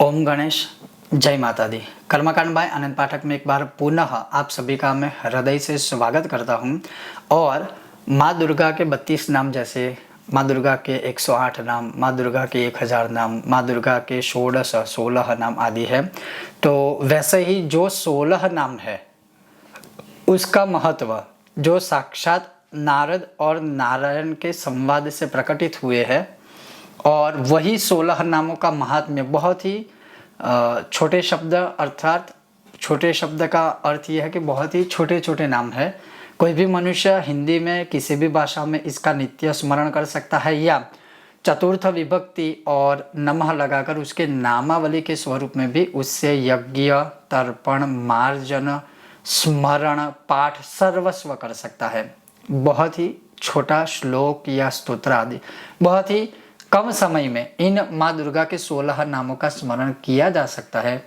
ओम गणेश, जय माता दी। कर्मकांड बाय आनंद पाठक में एक बार पुनः आप सभी का मैं हृदय से स्वागत करता हूं। और माँ दुर्गा के 32 नाम, जैसे माँ दुर्गा के 108 नाम, माँ दुर्गा के 1000 नाम, माँ दुर्गा के 16 नाम आदि है। तो वैसे ही जो 16 नाम है उसका महत्व जो साक्षात नारद और नारायण के संवाद से प्रकटित हुए हैं, और वही 16 नामों का महात्म्य बहुत ही छोटे शब्द, अर्थात छोटे शब्द का अर्थ यह है कि बहुत ही छोटे छोटे नाम है। कोई भी मनुष्य हिंदी में किसी भी भाषा में इसका नित्य स्मरण कर सकता है, या चतुर्थ विभक्ति और नमः लगाकर उसके नामावली के स्वरूप में भी उससे यज्ञ, तर्पण, मार्जन, स्मरण, पाठ सर्वस्व कर सकता है। बहुत ही छोटा श्लोक या स्तोत्र आदि बहुत ही कम समय में इन माँ दुर्गा के 16 नामों का स्मरण किया जा सकता है।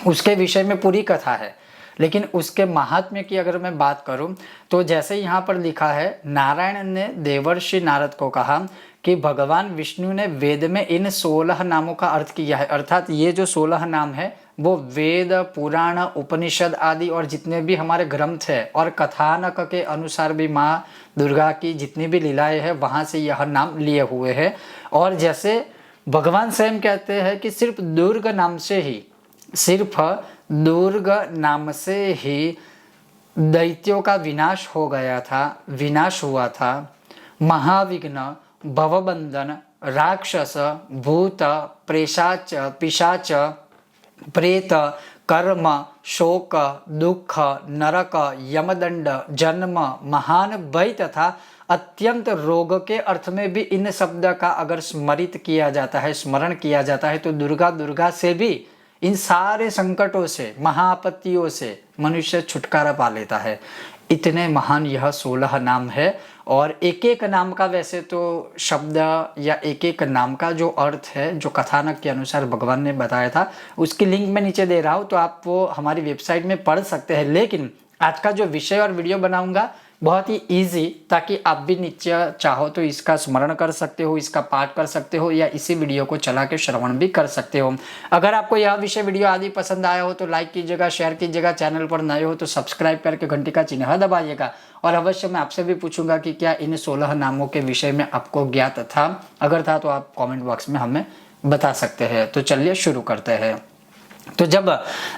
उसके विषय में पूरी कथा है, लेकिन उसके महात्म्य की अगर मैं बात करूं तो जैसे यहाँ पर लिखा है, नारायण ने देवर्षि नारद को कहा कि भगवान विष्णु ने वेद में इन 16 नामों का अर्थ किया है। अर्थात ये जो 16 नाम है वो वेद, पुराण, उपनिषद आदि और जितने भी हमारे ग्रंथ है और कथानक के अनुसार भी माँ दुर्गा की जितनी भी लीलाएं हैं वहाँ से यह नाम लिए हुए हैं। और जैसे भगवान स्वयं कहते हैं कि सिर्फ दुर्ग नाम से ही दैत्यों का विनाश हो गया था, विनाश हुआ था। महाविघ्न, भवबंधन, राक्षस, भूत, प्रेषाच, पिशाच, प्रेत, कर्म, शोक, दुख, नरक, यमदंड, जन्म, महान भय तथा अत्यंत रोग के अर्थ में भी इन शब्द का अगर स्मरित किया जाता है, स्मरण किया जाता है, तो दुर्गा से भी इन सारे संकटों से, महाआपत्तियों से मनुष्य छुटकारा पा लेता है। इतने महान यह 16 नाम है। और एक एक नाम का वैसे तो शब्द या एक एक नाम का जो अर्थ है, जो कथानक के अनुसार भगवान ने बताया था, उसकी लिंक मैं नीचे दे रहा हूँ, तो आप वो हमारी वेबसाइट में पढ़ सकते हैं। लेकिन आज का जो विषय और वीडियो बनाऊंगा बहुत ही इजी, ताकि आप भी नीचे चाहो तो इसका स्मरण कर सकते हो, इसका पाठ कर सकते हो, या इसी वीडियो को चला के श्रवण भी कर सकते हो। अगर आपको यह विषय वीडियो आदि पसंद आया हो तो लाइक कीजिएगा, शेयर कीजिएगा, चैनल पर नए हो तो सब्सक्राइब करके घंटी का चिन्ह दबाइएगा। और अवश्य मैं आपसे भी पूछूंगा कि क्या इन 16 नामों के विषय में आपको ज्ञात था? अगर था तो आप कॉमेंट बॉक्स में हमें बता सकते हैं। तो चलिए शुरू करते हैं। तो जब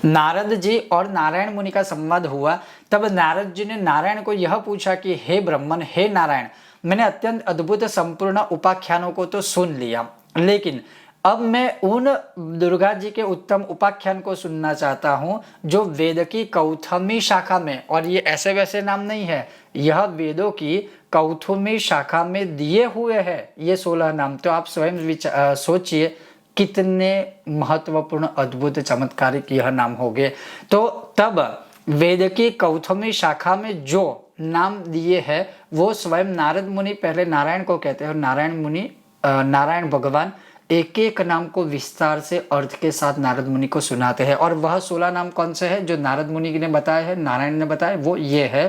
नारद जी और नारायण मुनि का संवाद हुआ, तब नारद जी ने नारायण को यह पूछा कि हे ब्रह्मन, हे नारायण, मैंने अत्यंत अद्भुत संपूर्ण उपाख्यानों को तो सुन लिया, लेकिन अब मैं उन दुर्गा जी के उत्तम उपाख्यान को सुनना चाहता हूँ जो वेद की कौथमी शाखा में, और ये ऐसे वैसे नाम नहीं है, यह वेदों की कौथमी शाखा में दिए हुए हैं ये 16 नाम। तो आप स्वयं सोचिए कितने महत्वपूर्ण, अद्भुत, चमत्कारिक यह नाम हो गए। तो तब वेद की कौथमी शाखा में जो नाम दिए हैं वो स्वयं नारद मुनि पहले नारायण को कहते हैं, और नारायण भगवान एक एक नाम को विस्तार से अर्थ के साथ नारद मुनि को सुनाते हैं। और वह 16 नाम कौन से हैं जो नारद मुनि ने बताए हैं, नारायण ने बताए, वो ये है: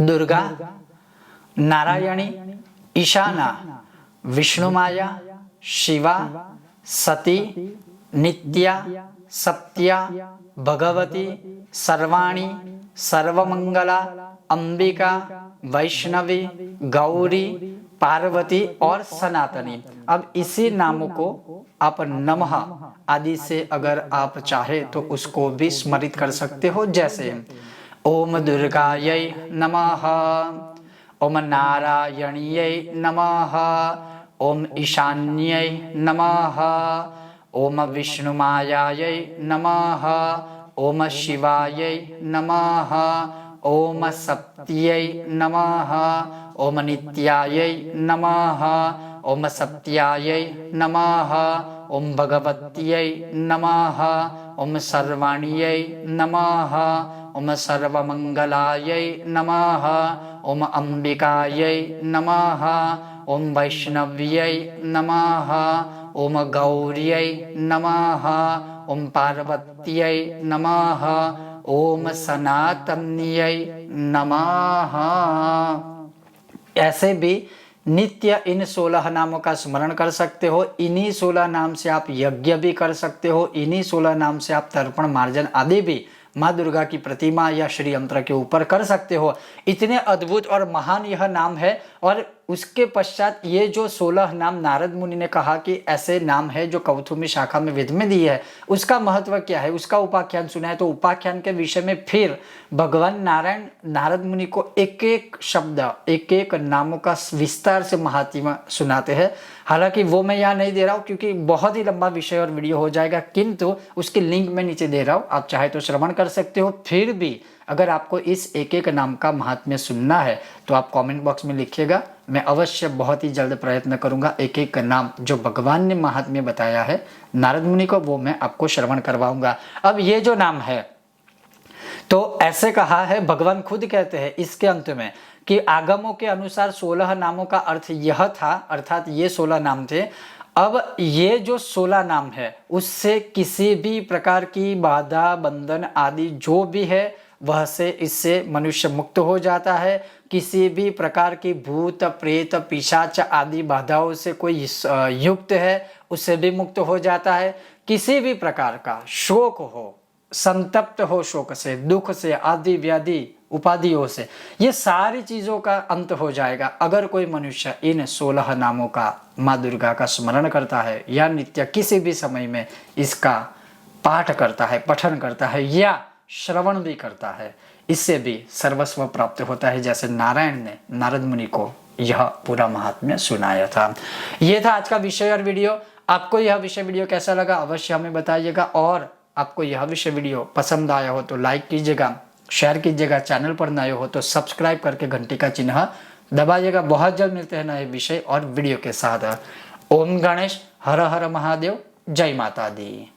दुर्गा, नारायणी, ईशाना, विष्णुमाया, शिवा, सती, नित्या, सत्या, भगवती, सर्वाणी, सर्वमंगला, अंबिका, वैष्णवी, गौरी, पार्वती और सनातनी। अब इसी नामों को आप नमः आदि से अगर आप चाहे तो उसको भी स्मरित कर सकते हो, जैसे ओम दुर्गायै नमः, ओम नारायणीयै नमः, ओम ईशान्यै नमः, ओम विष्णुमायायै नमः, ओम शिवायै नमः, ओम सत्यै नमः, ओम नित्यायै नमः, ओम सत्यायै नमः, ओम भगवत्यै नमः, ओम सर्वाण्यै नमः, ओम सर्वमंगलायै नमः, ओम अंबिकायै नमः, ओम वैष्णव्यै नमः, ओम गौर्यै नमः, ओम पार्वत्यै नमः, ओम सनातन्यै नमः। ऐसे भी नित्य इन 16 नामों का स्मरण कर सकते हो। इन्हीं 16 नाम से आप यज्ञ भी कर सकते हो, इन्हीं 16 नाम से आप तर्पण मार्जन आदि भी माँ दुर्गा की प्रतिमा या श्री यंत्र के ऊपर कर सकते हो। इतने अद्भुत और महान यह नाम है। और उसके पश्चात ये जो 16 नाम नारद मुनि ने कहा कि ऐसे नाम है जो कौथुमी शाखा में वेद में दिए है, उसका महत्व क्या है, उसका उपाख्यान सुना है। तो उपाख्यान के विषय में फिर भगवान नारायण नारद मुनि को एक एक शब्द, एक एक नामों का विस्तार से महात्म्य सुनाते हैं। हालांकि वो मैं यहाँ नहीं दे रहा हूँ क्योंकि बहुत ही लंबा विषय और वीडियो हो जाएगा, किंतु उसकी लिंक मैं नीचे दे रहा हूँ, आप चाहे तो श्रवण कर सकते हो। फिर भी अगर आपको इस एक एक नाम का महात्म्य सुनना है तो आप कमेंट बॉक्स में लिखिएगा, मैं अवश्य बहुत ही जल्द प्रयत्न करूंगा एक एक नाम जो भगवान ने महात्म्य बताया है नारद मुनि को, वो मैं आपको श्रवण करवाऊंगा। अब ये जो नाम है तो ऐसे कहा है, भगवान खुद कहते हैं इसके अंत में कि आगमों के अनुसार 16 नामों का अर्थ यह था, अर्थात ये 16 नाम थे। अब ये जो 16 नाम है उससे किसी भी प्रकार की बाधा बंधन आदि जो भी है वह से इससे मनुष्य मुक्त हो जाता है। किसी भी प्रकार की भूत प्रेत पिशाच आदि बाधाओं से कोई युक्त है उससे भी मुक्त हो जाता है। किसी भी प्रकार का शोक हो, संतप्त हो शोक से, दुख से, आदि व्याधि उपाधियों से, ये सारी चीजों का अंत हो जाएगा अगर कोई मनुष्य इन 16 नामों का माँ दुर्गा का स्मरण करता है या नित्य किसी भी समय में इसका पाठ करता है, पठन करता है या श्रवण भी करता है। इससे भी सर्वस्व प्राप्त होता है, जैसे नारायण ने नारद मुनि को यह पूरा महात्म्य सुनाया था। यह था आज का विषय और वीडियो। आपको यह विषय वीडियो कैसा लगा अवश्य हमें बताइएगा, और आपको यह विषय वीडियो पसंद आया हो तो लाइक कीजिएगा, शेयर कीजिएगा, चैनल पर नए हो तो सब्सक्राइब करके घंटी का चिन्ह दबाइएगा। बहुत जल्द मिलते हैं नए विषय और वीडियो के साथ। ओम गणेश, हर हर महादेव, जय माता दी।